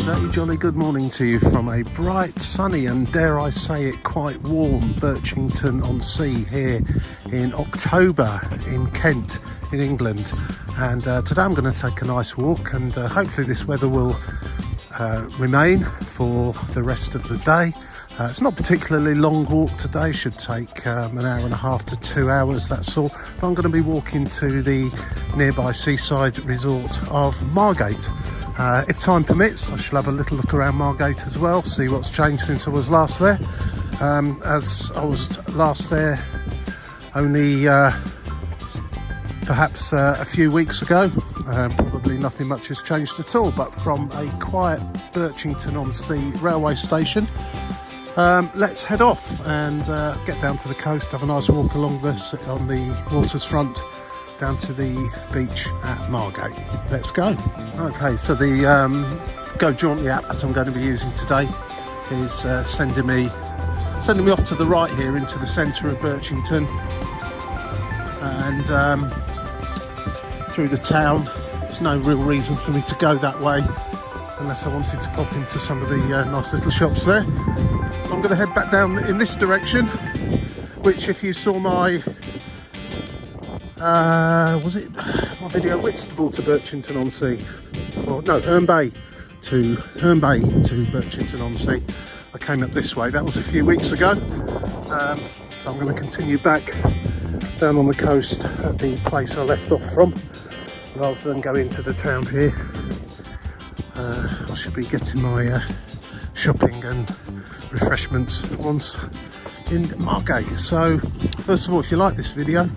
very jolly good morning to you from a bright, sunny and dare I say it quite warm Birchington on Sea here in October in Kent in England. And today I'm going to take a nice walk, and hopefully this weather will remain for the rest of the day. It's not particularly long walk today, should take an hour and a half to 2 hours, that's all. But I'm going to be walking to the nearby seaside resort of Margate. If time permits, I shall have a little look around Margate as well, see what's changed since I was last there. As I was last there only perhaps a few weeks ago, probably nothing much has changed at all, but from a quiet Birchington on Sea railway station, let's head off and get down to the coast, have a nice walk along on the water's front down to the beach at Margate. Let's go. Okay, so the Go Jauntly app that I'm going to be using today is sending me off to the right here into the centre of Birchington and through the town. There's no real reason for me to go that way unless I wanted to pop into some of the nice little shops there. I'm going to head back down in this direction, which if you saw my was it my video Whitstable to Birchington on Sea, or no, Herne Bay to Birchington on Sea, I came up this way. That was a few weeks ago, so I'm going to continue back down on the coast at the place I left off from, rather than go into the town here. I should be getting my shopping and refreshments once in Margate. So first of all, if you like this video,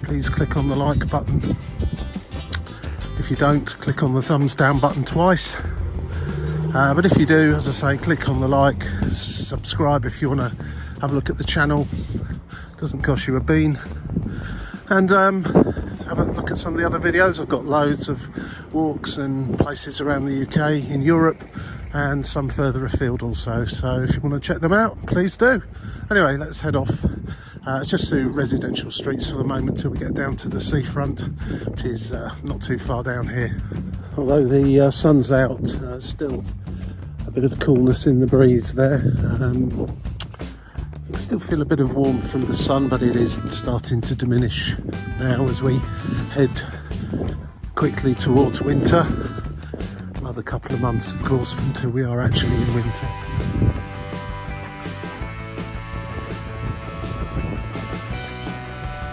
please click on the like button. If you don't, click on the thumbs down button twice. But if you do, as I say, click on the like, subscribe if you want to have a look at the channel. It doesn't cost you a bean. And have a look at some of the other videos. I've got loads of walks and places around the UK, in Europe, and some further afield also. So if you want to check them out, please do. Anyway, let's head off. It's just through residential streets for the moment till we get down to the seafront, which is not too far down here. Although the sun's out, still a bit of coolness in the breeze there. You still feel a bit of warmth from the sun, but it is starting to diminish now as we head quickly towards winter. Another couple of months, of course, until we are actually in winter.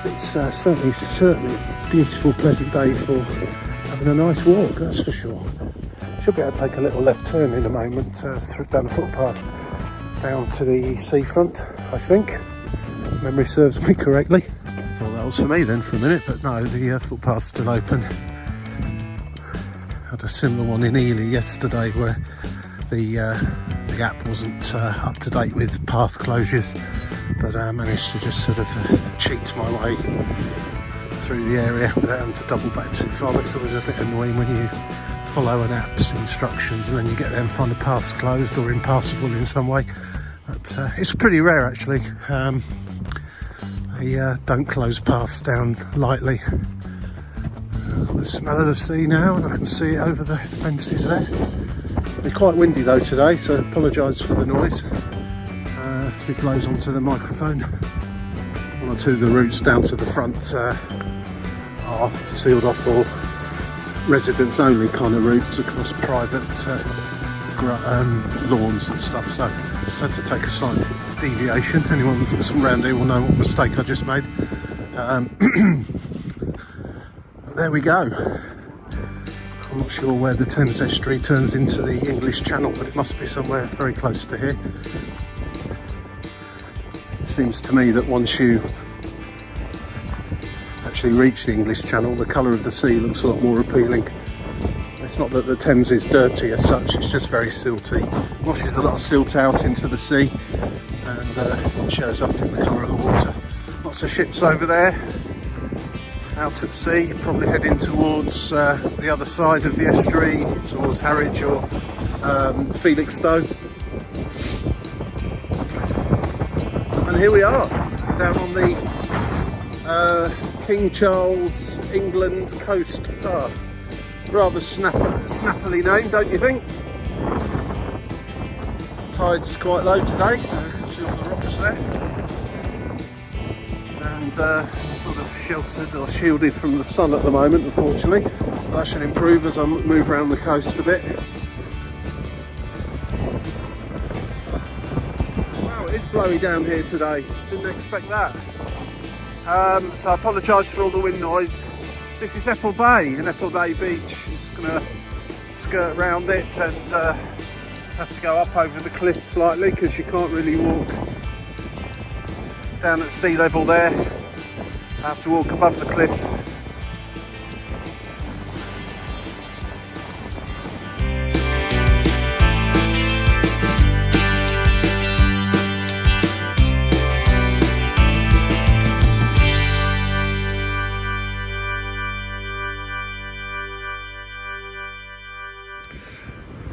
It's certainly a beautiful, pleasant day for having a nice walk, that's for sure. Should be able to take a little left turn in a moment down the footpath down to the seafront, I think. Memory serves me correctly. Thought that was for me then for a minute, but no, the footpath's still open. Had a similar one in Ely yesterday where the app wasn't up to date with path closures, but I managed to just sort of cheat my way through the area without having to double back too far. It's always a bit annoying when you follow an app's instructions and then you get there and find the path's closed or impassable in some way. But it's pretty rare actually. They don't close paths down lightly. I've got the smell of the sea now and I can see it over the fences there. It'll be quite windy though today, so apologise for the noise. If it blows onto the microphone. One or two of the routes down to the front are sealed off for residents only kind of routes across private lawns and stuff, so I just had to take a slight deviation. Anyone that's from around here will know what mistake I just made. There we go. I'm not sure where the Thames estuary turns into the English Channel, but it must be somewhere very close to here. It seems to me that once you actually reach the English Channel, the colour of the sea looks a lot more appealing. It's not that the Thames is dirty as such, it's just very silty. Washes a lot of silt out into the sea and it shows up in the colour of the water. Lots of ships over there, out at sea, probably heading towards the other side of the estuary, towards Harwich or Felixstowe. And here we are, down on the King Charles, England coast path. Rather snappily named, don't you think? Tide's quite low today, so you can see all the rocks there. And sort of sheltered or shielded from the sun at the moment, unfortunately. That should improve as I move around the coast a bit. Wow, it is blowy down here today. Didn't expect that. So I apologise for all the wind noise. This is Apple Bay, and Apple Bay Beach. Just going to skirt round it and have to go up over the cliff slightly because you can't really walk down at sea level there. I have to walk above the cliffs.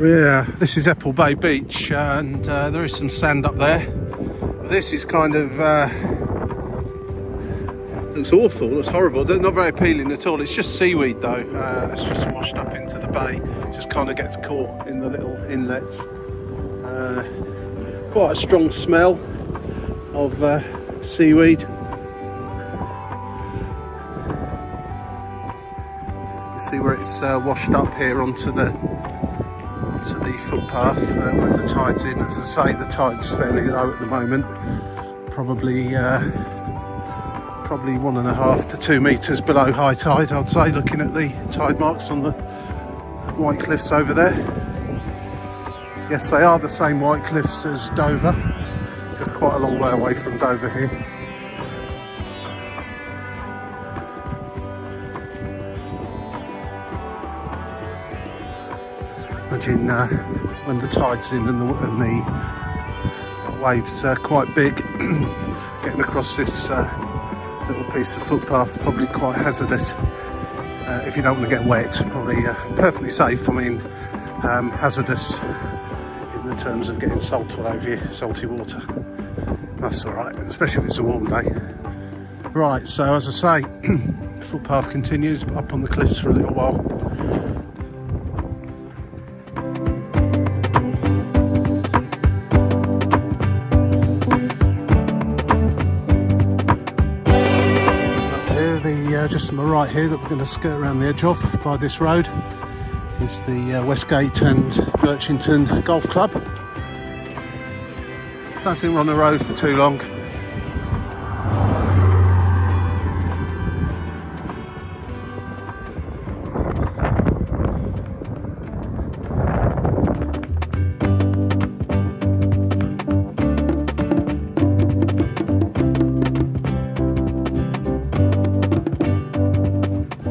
Yeah, this is Apple Bay Beach, and there is some sand up there. But this is kind of looks awful, looks horrible. They're not very appealing at all. It's just seaweed though. It's just washed up into the bay. Just kind of gets caught in the little inlets. Quite a strong smell of seaweed. You see where it's washed up here onto the footpath when the tide's in. As I say, the tide's fairly low at the moment, probably 1.5 to 2 metres below high tide, I'd say, looking at the tide marks on the white cliffs over there. Yes, they are the same white cliffs as Dover, just quite a long way away from Dover here. Imagine when the tide's in and the waves are quite big, getting across this little piece of footpath is probably quite hazardous. If you don't want to get wet, probably perfectly safe. I mean, hazardous in the terms of getting salt all over you, salty water. That's all right, especially if it's a warm day. Right, so as I say, the footpath continues up on the cliffs for a little while. Just on my right here, that we're going to skirt around the edge of by this road, is the Westgate and Birchington Golf Club. Don't think we're on the road for too long.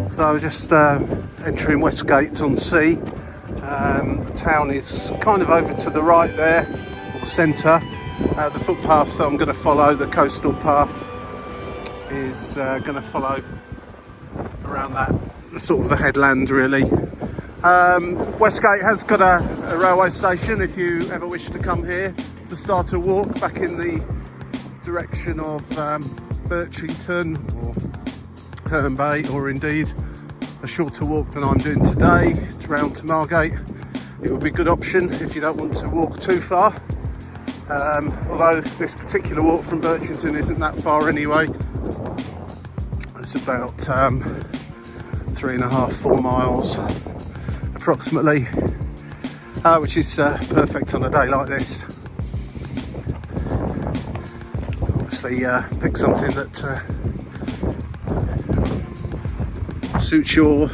So just entering Westgate on Sea. The town is kind of over to the right there, or the centre. The footpath that I'm going to follow, the coastal path, is going to follow around that, sort of the headland really. Westgate has got a railway station if you ever wish to come here to start a walk back in the direction of Birchington or Herne Bay, or indeed a shorter walk than I'm doing today. It's round to Margate. It would be a good option if you don't want to walk too far. Although this particular walk from Birchington isn't that far anyway. It's about 3.5–4 miles approximately, which is perfect on a day like this. Obviously pick something that suits your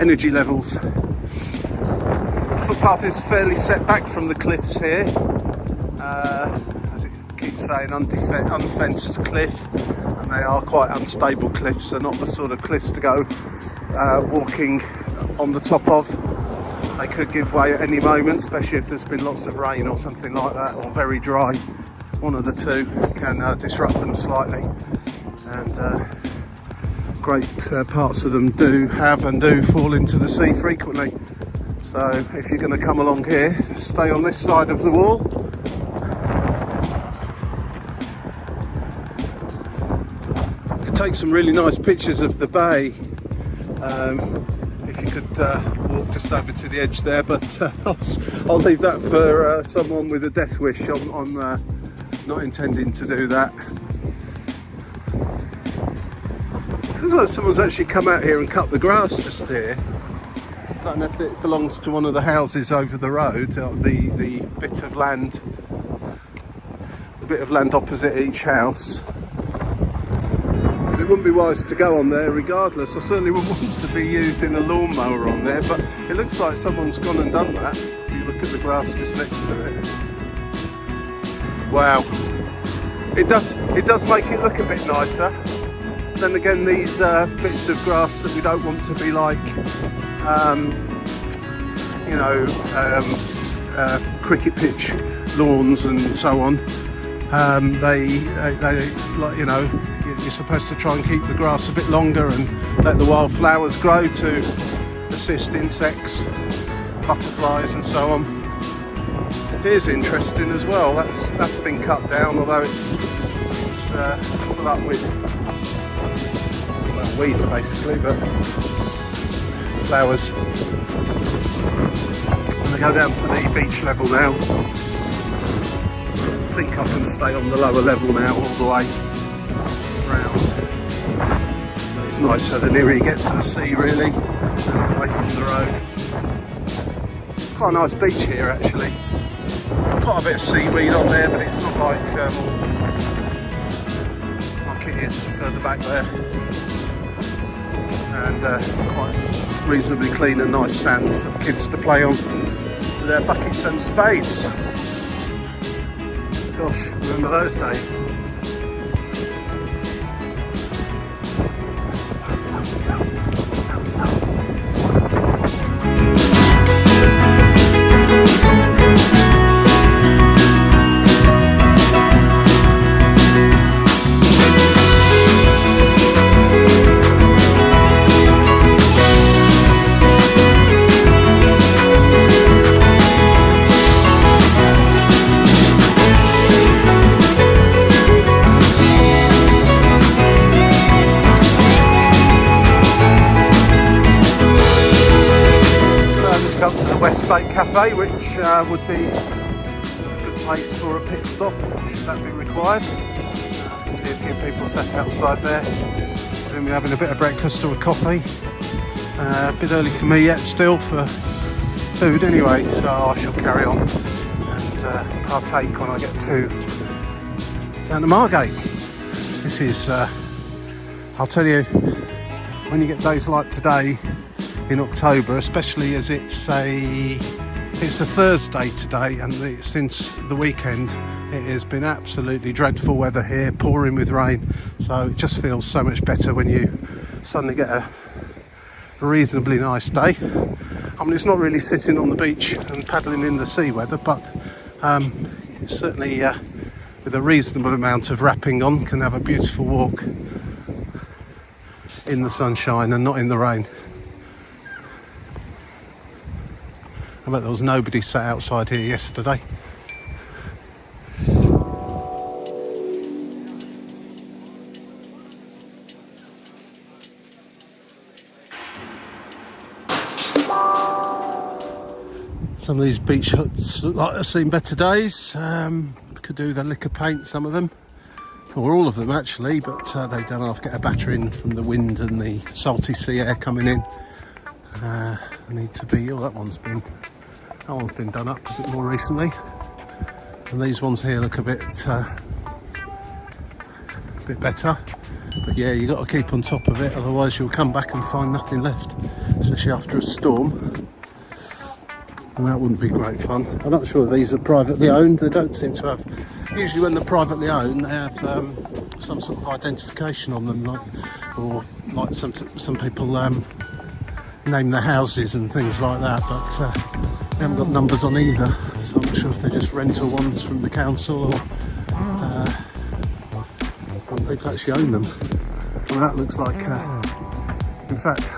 energy levels. The footpath is fairly set back from the cliffs here, as it keeps saying, unfenced cliff, and they are quite unstable cliffs. They're not the sort of cliffs to go walking on the top of. They could give way at any moment, especially if there's been lots of rain or something like that, or very dry. One of the two can disrupt them slightly, and great parts of them do fall into the sea frequently. So if you're going to come along here, just stay on this side of the wall. You can take some really nice pictures of the bay if you could walk just over to the edge there, but I'll leave that for someone with a death wish. I'm not intending to do that. Feels like someone's actually come out here and cut the grass just here. I don't know if it belongs to one of the houses over the road, the bit of land, opposite each house. Because it wouldn't be wise to go on there regardless. I certainly wouldn't want to be using a lawnmower on there, but it looks like someone's gone and done that. If you look at the grass just next to it. Wow. It does make it look a bit nicer. Then again, these bits of grass that we don't want to be like, cricket pitch lawns and so on. They like, you know, you're supposed to try and keep the grass a bit longer and let the wildflowers grow to assist insects, butterflies and so on. Here's interesting as well. That's been cut down, although it's full up with weeds basically, but flowers. I'm going to go down to the beach level now. I think I can stay on the lower level now all the way round. It's nicer the nearer you get to the sea, really, away from the road. Quite a nice beach here actually. Quite a bit of seaweed on there, but it's not like it is further back there. And quite reasonably clean and nice sand for the kids to play on with their buckets and spades. Gosh, remember those days? Cafe, which would be a good place for a pit stop should that be required. I can see a few people sat outside there, presumably having a bit of breakfast or a coffee. A bit early for me yet still for food anyway, so I shall carry on and partake when I get down to Margate. This is, I'll tell you, when you get days like today in October, especially as it's a Thursday today, and since the weekend it has been absolutely dreadful weather here, pouring with rain, so it just feels so much better when you suddenly get a reasonably nice day. I mean, it's not really sitting on the beach and paddling in the sea weather, but it's certainly with a reasonable amount of wrapping on can have a beautiful walk in the sunshine and not in the rain. I bet there was nobody sat outside here yesterday. Some of these beach huts look like they've seen better days. Could do with a lick of paint, some of them, or all of them actually, but they don't half get a battering from the wind and the salty sea air coming in. They need to be, that one's been done up a bit more recently, and these ones here look a bit better, but yeah, you got to keep on top of it, otherwise you'll come back and find nothing left, especially after a storm, and that wouldn't be great fun. I'm not sure if these are privately owned. They don't seem to have, usually when they're privately owned they have some sort of identification on them, like some people name their houses and things like that, but they haven't got numbers on either, so I'm not sure if they're just rental ones from the council or people actually own them. Well, that looks like, in fact,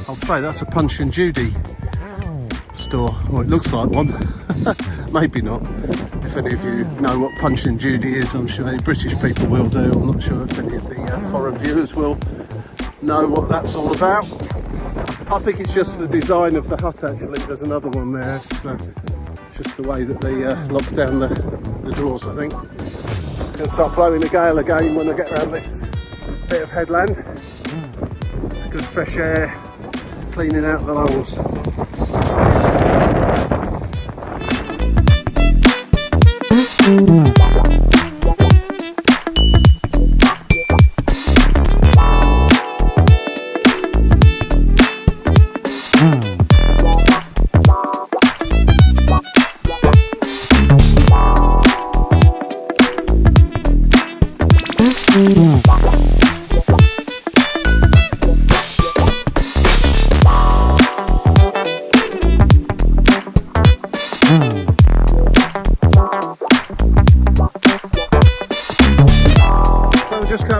I'll say that's a Punch and Judy store, or it looks like one. Maybe not. If any of you know what Punch and Judy is, I'm sure any British people will do. I'm not sure if any of the foreign viewers will know what that's all about. I think it's just the design of the hut actually. There's another one there. It's just the way that they lock down the doors, I think. I'm going to start blowing a gale again when I get around this bit of headland. Good fresh air, cleaning out the lungs.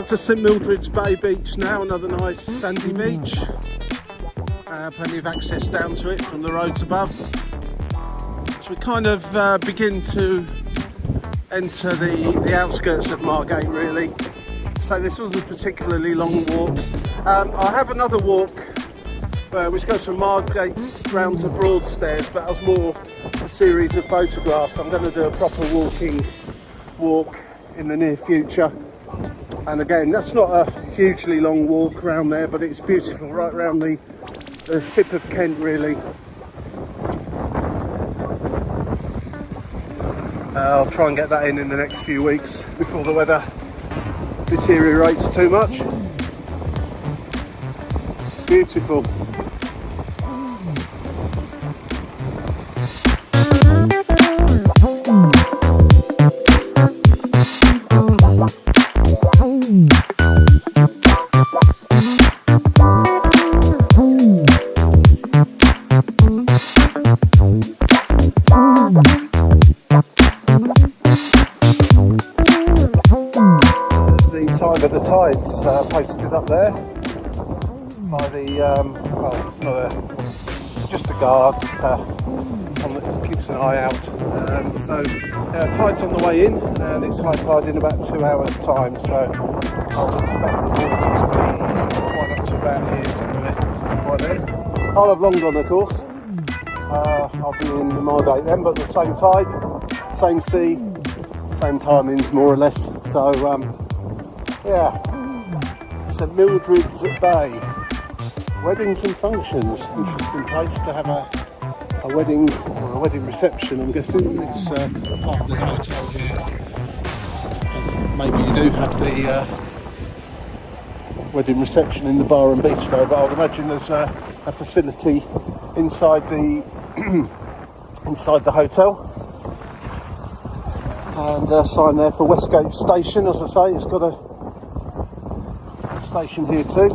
To St Mildred's Bay Beach now, another nice sandy beach. Plenty of access down to it from the roads above. So we kind of begin to enter the outskirts of Margate really. So this was a particularly long walk. I have another walk which goes from Margate round to Broadstairs, but that was more a series of photographs. I'm going to do a proper walk in the near future. And again, that's not a hugely long walk around there, but it's beautiful right around the tip of Kent really. I'll try and get that in the next few weeks before the weather deteriorates too much. Beautiful. The tides posted up there by the well, it's not just a guard, just someone that keeps an eye out. So tide's on the way in, and it's high tide in about 2 hours time, so I would expect the water to be quite up to about here somewhere by then. I'll have long gone, of course. I'll be in Margate then, but the same tide, same sea, same timings more or less. So yeah, St Mildred's Bay, weddings and functions. Interesting place to have a wedding or a wedding reception. I'm guessing it's part of the hotel here. And maybe you do have the wedding reception in the bar and bistro, but I would imagine there's a facility inside the inside the hotel. And a sign there for Westgate Station. As I say, it's got a station here too.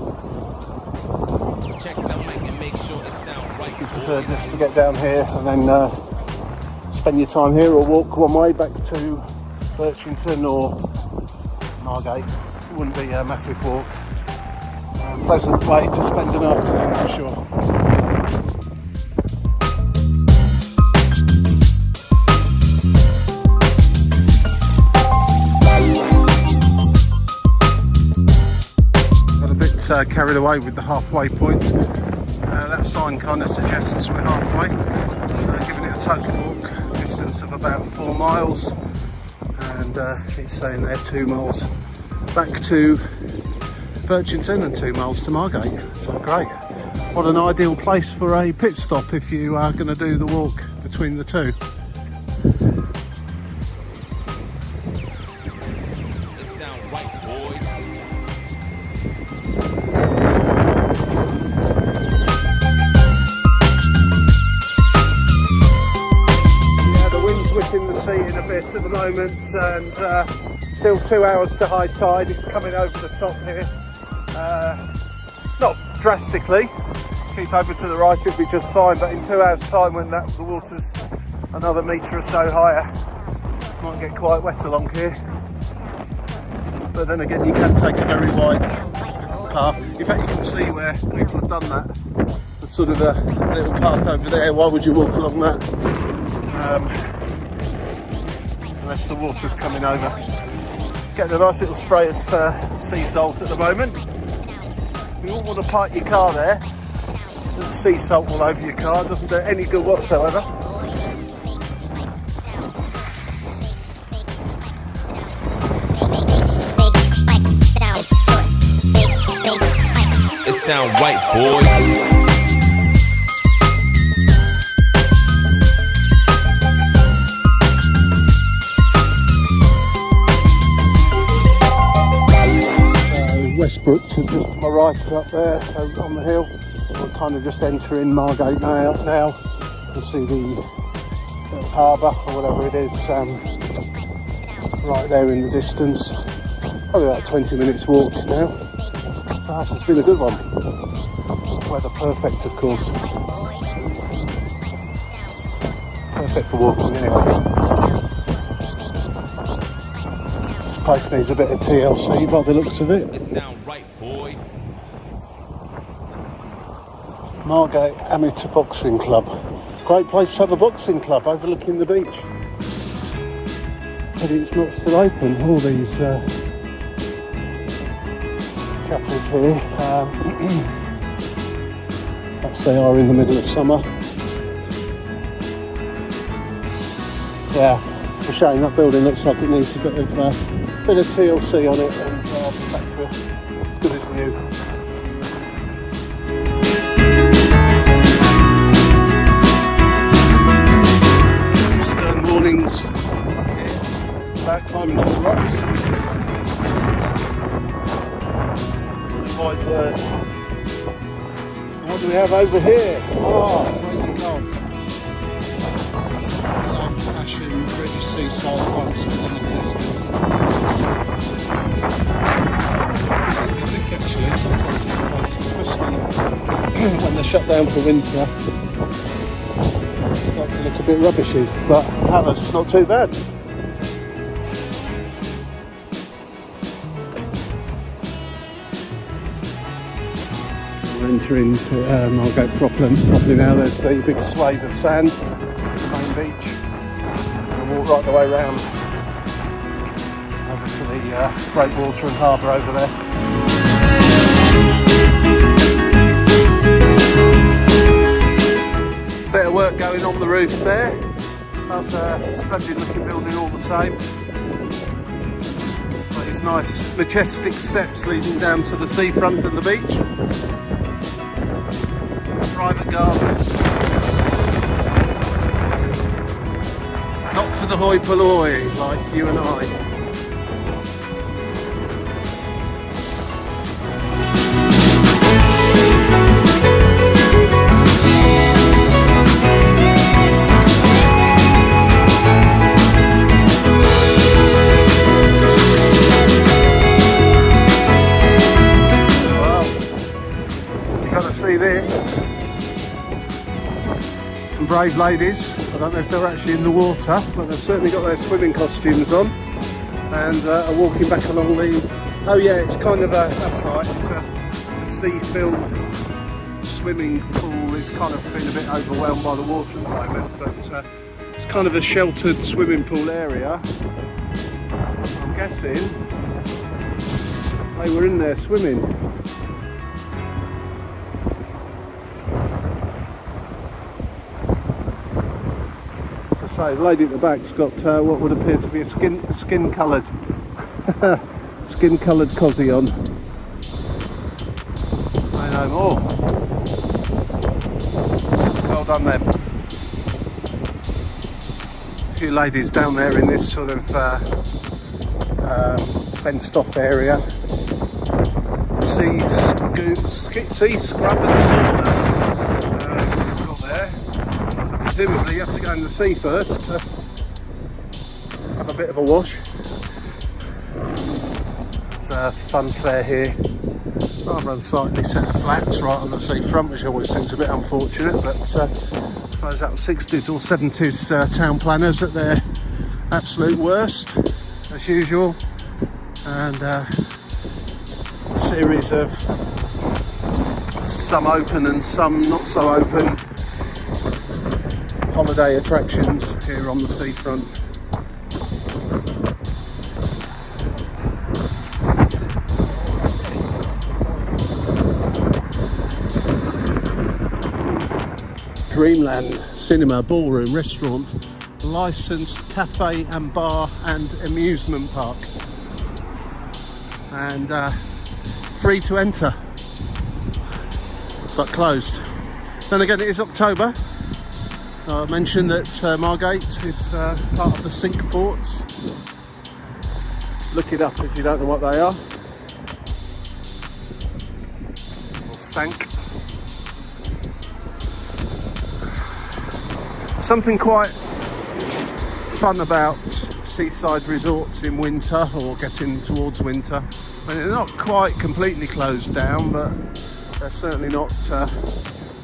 Check it out, make sure it sounds right. If you prefer just to get down here and then spend your time here, or walk one way back to Birchington or Margate, it wouldn't be a massive walk. Pleasant way to spend an afternoon for sure. Carried away with the halfway point. That sign kind of suggests we're halfway. Giving it a total walk distance of about 4 miles, and it's saying there 2 miles back to Birchington and 2 miles to Margate. So great. What an ideal place for a pit stop if you are going to do the walk between the two. It sound right, boys. In the sea in a bit at the moment, and still 2 hours to high tide. It's coming over the top here, not drastically. Keep over to the right, it'll be just fine, but in 2 hours time, when the water's another metre or so higher, might get quite wet along here. But then again, you can take a very wide path. In fact, you can see where people have done that. There's sort of a little path over there. Why would you walk along that? Unless the water's coming over. Getting a nice little spray of sea salt at the moment. You wouldn't want to park your car there Sea salt all over your car, doesn't do any good whatsoever. It sound right, boys. Westbrook to just to my right up there, so on the hill. We're kind of just entering Margate now. You can see the little harbour or whatever it is right there in the distance. Probably about 20 minutes walk now. So it's been a good one. Weather perfect, of course. Perfect for walking anyway. This place needs a bit of TLC by the looks of it. It sound right, boy. Margate Amateur Boxing Club. Great place to have a boxing club overlooking the beach. But it's not still open. All these shutters here. Perhaps they are in the middle of summer. Yeah, it's a shame. That building looks like it needs a bit of TLC on it, and I'll be back to it as good as new. Stern warnings about climbing on the rocks. Avoid words. What do we have over here? Oh, crazy cars. Old-fashioned British seaside one still in existence. It's a big actually, sometimes in place, especially when they're shut down for winter. It's starting to look a bit rubbishy, but that was not too bad. We're entering to Margate properly now. There's the big swathe of sand, the main beach. We'll walk right the way round over to the great water and harbour over there. Bit of work going on the roof there. That's a splendid looking building all the same. Got these nice majestic steps leading down to the seafront and the beach. Private gardens. Not for the hoi polloi like you and I. Well, you've got to see this. Some brave ladies. I don't know if they're actually in the water, but they've certainly got their swimming costumes on and are walking back along the... Oh yeah, it's kind of a... That's right, it's a sea-filled swimming pool. It's kind of been a bit overwhelmed by the water at the moment, but it's kind of a sheltered swimming pool area. I'm guessing they were in there swimming. The lady at the back's got what would appear to be a skin-coloured cosy on. Say no more. Well done them. A few ladies down there in this sort of fenced-off area. Sea scrub and sauna. It's got there. Presumably you have to go in the sea first to have a bit of a wash. It's a fun fair here. Rather unsightly set of flats right on the seafront, which always seems a bit unfortunate, but I suppose that was 60s or 70s town planners at their absolute worst, as usual. And a series of some open and some not so open holiday attractions here on the seafront. Dreamland cinema, ballroom, restaurant, licensed cafe and bar and amusement park, and free to enter but closed. Then again, it is October. I mentioned that Margate is part of the sink ports. Look it up if you don't know what they are. Or sank. Something quite fun about seaside resorts in winter, or getting towards winter. I mean, they're not quite completely closed down, but they're certainly not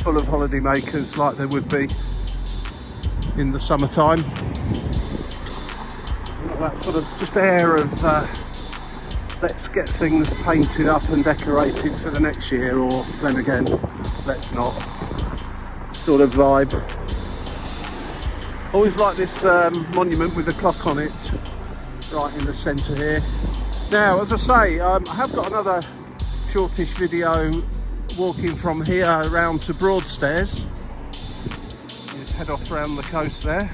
full of holiday makers like they would be in the summertime. That sort of just air of let's get things painted up and decorated for the next year, or then again, let's not sort of vibe. Always like this monument with a clock on it right in the centre here. Now, as I say, I have got another shortish video walking from here around to Broadstairs. Just head off around the coast there.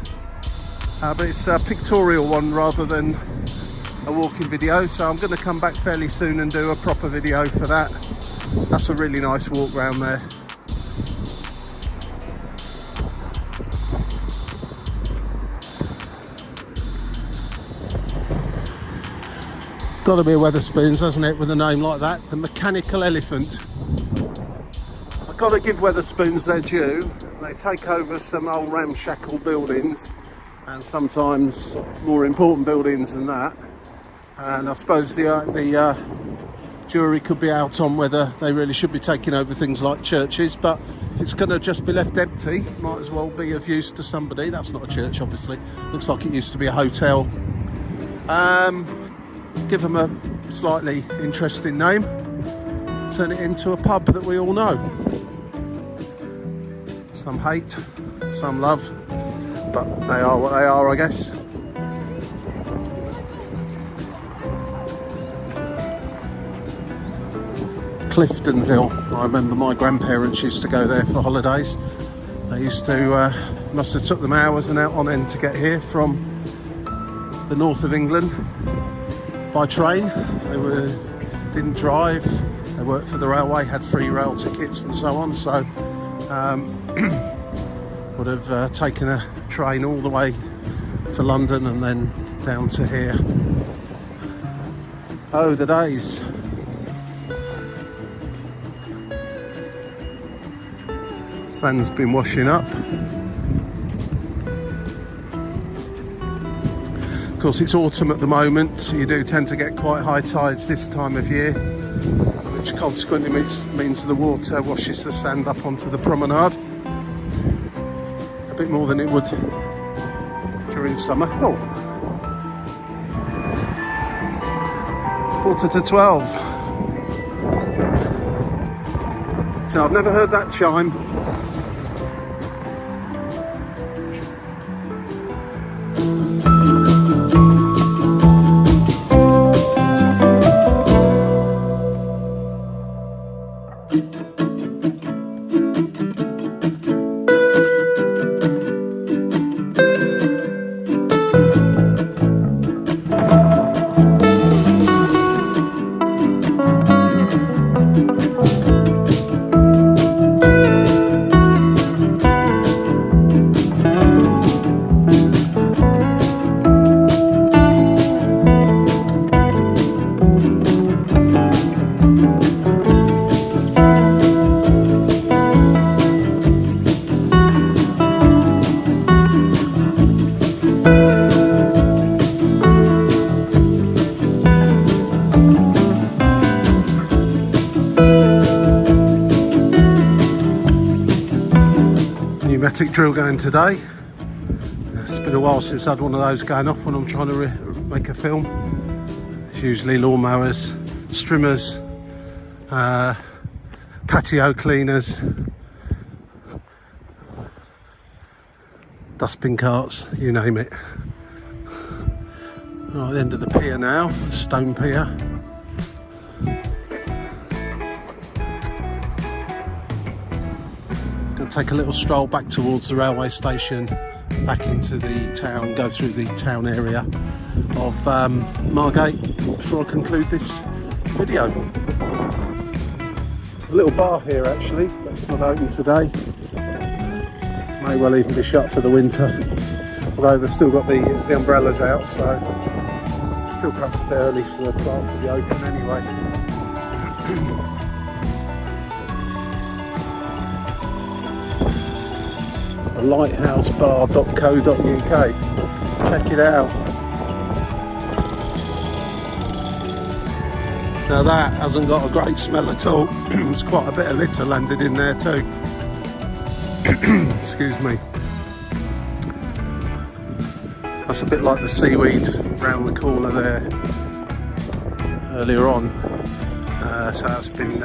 But it's a pictorial one rather than a walking video, so I'm going to come back fairly soon and do a proper video for that. That's a really nice walk round there. Got to be a Wetherspoons, hasn't it, with a name like that? The Mechanical Elephant. I've got to give Wetherspoons their due. They take over some old ramshackle buildings, and sometimes more important buildings than that. And I suppose the jury could be out on whether they really should be taking over things like churches, but if it's going to just be left empty, might as well be of use to somebody. That's not a church, obviously. Looks like it used to be a hotel. Give them a slightly interesting name, turn it into a pub that we all know. Some hate, some love, but they are what they are, I guess. Cliftonville, I remember my grandparents used to go there for holidays. They used to, must have took them hours and out on end to get here from the north of England by train. They didn't drive, they worked for the railway, had free rail tickets and so on, so would have taken a train all the way to London and then down to here. Oh, the days. Sand's been washing up. Of course, it's autumn at the moment, so you do tend to get quite high tides this time of year, which consequently means the water washes the sand up onto the promenade a bit more than it would during summer. Oh, 11:45. So I've never heard that chime. Pneumatic drill going today. It's been a while since I had one of those going off when I'm trying to make a film. It's usually lawnmowers, strimmers, patio cleaners, dustbin carts, you name it. Right, at the end of the pier now, the stone pier. take a little stroll back towards the railway station, back into the town, go through the town area of Margate before I conclude this video. There's a little bar here actually, but it's not open today. May well even be shut for the winter, although they've still got the umbrellas out, so it's still perhaps a bit early for the plant to be open anyway. lighthousebar.co.uk. Check it out. Now that hasn't got a great smell at all. There's quite a bit of litter landed in there too. Excuse me. That's a bit like the seaweed round the corner there earlier on. So that's been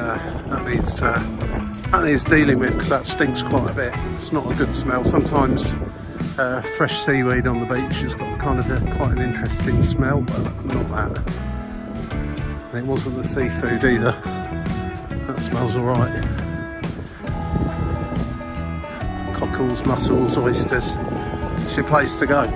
that needs dealing with, because that stinks quite a bit. It's not a good smell. Sometimes fresh seaweed on the beach has got kind of quite an interesting smell, but not that. And it wasn't the seafood either. That smells alright. Cockles, mussels, oysters. It's your place to go.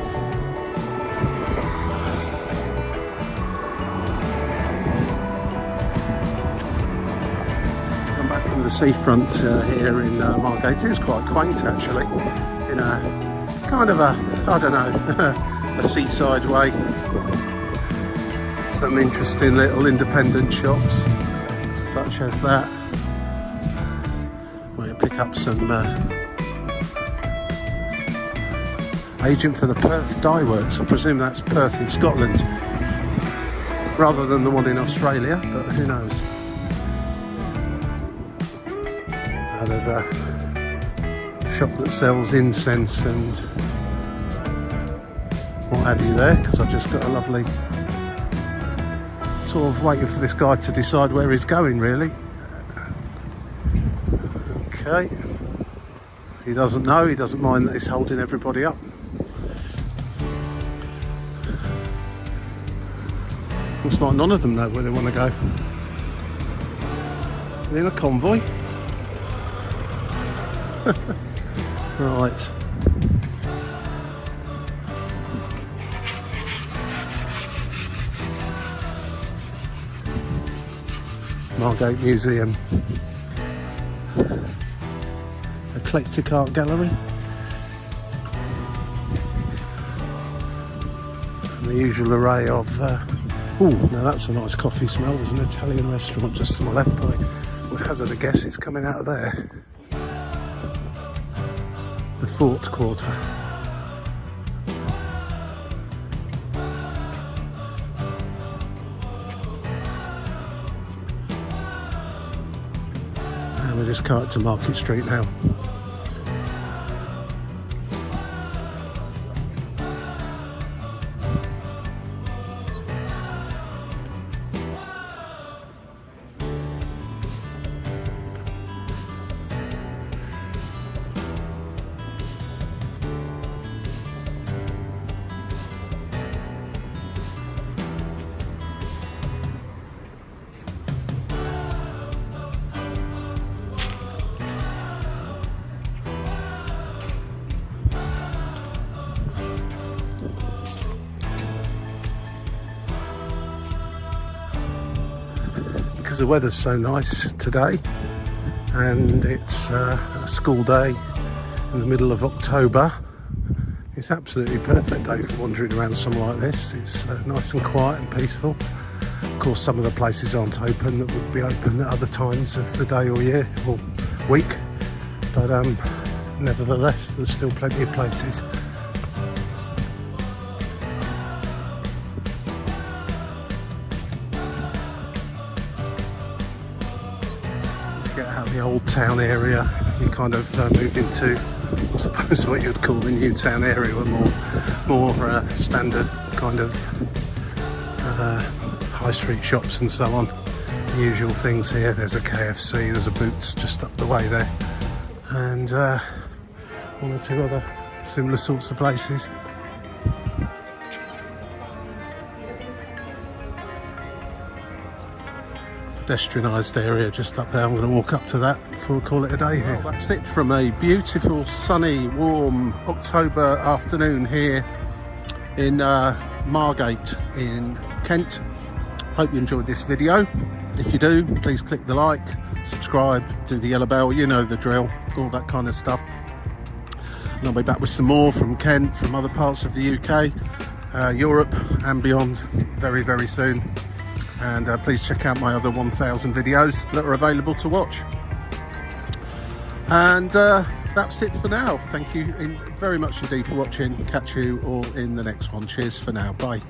From the seafront here in Margate. It is quite quaint actually, in a kind of a, I don't know, a seaside way. Some interesting little independent shops such as that. We'll pick up some agent for the Perth Dye Works. I presume that's Perth in Scotland rather than the one in Australia, but who knows. There's a shop that sells incense and what have you there, because I've just got a lovely sort of waiting for this guy to decide where he's going really. Okay, he doesn't know, he doesn't mind that he's holding everybody up. Looks like none of them know where they want to go. They're in a convoy. Right. Margate Museum. Eclectic art gallery. And the usual array of oh, now that's a nice coffee smell. There's an Italian restaurant just to my left. I would hazard a guess it's coming out of there. The Fort Quarter. And we just cut to Market Street now. Because the weather's so nice today and it's a school day in the middle of October, it's absolutely perfect day for wandering around somewhere like this. It's nice and quiet and peaceful. Of course, some of the places aren't open that would be open at other times of the day or year or week, but nevertheless there's still plenty of places. Get out of the old town area, you kind of move into, I suppose, what you'd call the new town area, with more standard kind of high street shops and so on. The usual things here. There's a KFC, there's a Boots just up the way there, and one or two other similar sorts of places. pedestrianised area just up there. I'm going to walk up to that before we call it a day here. Well, that's it from a beautiful, sunny, warm October afternoon here in Margate in Kent. Hope you enjoyed this video. If you do, please click the like, subscribe, do the yellow bell, you know the drill, all that kind of stuff. And I'll be back with some more from Kent, from other parts of the UK, Europe and beyond very, very soon. And please check out my other 1,000 videos that are available to watch. And that's it for now. Thank you very much indeed for watching. Catch you all in the next one. Cheers for now. Bye.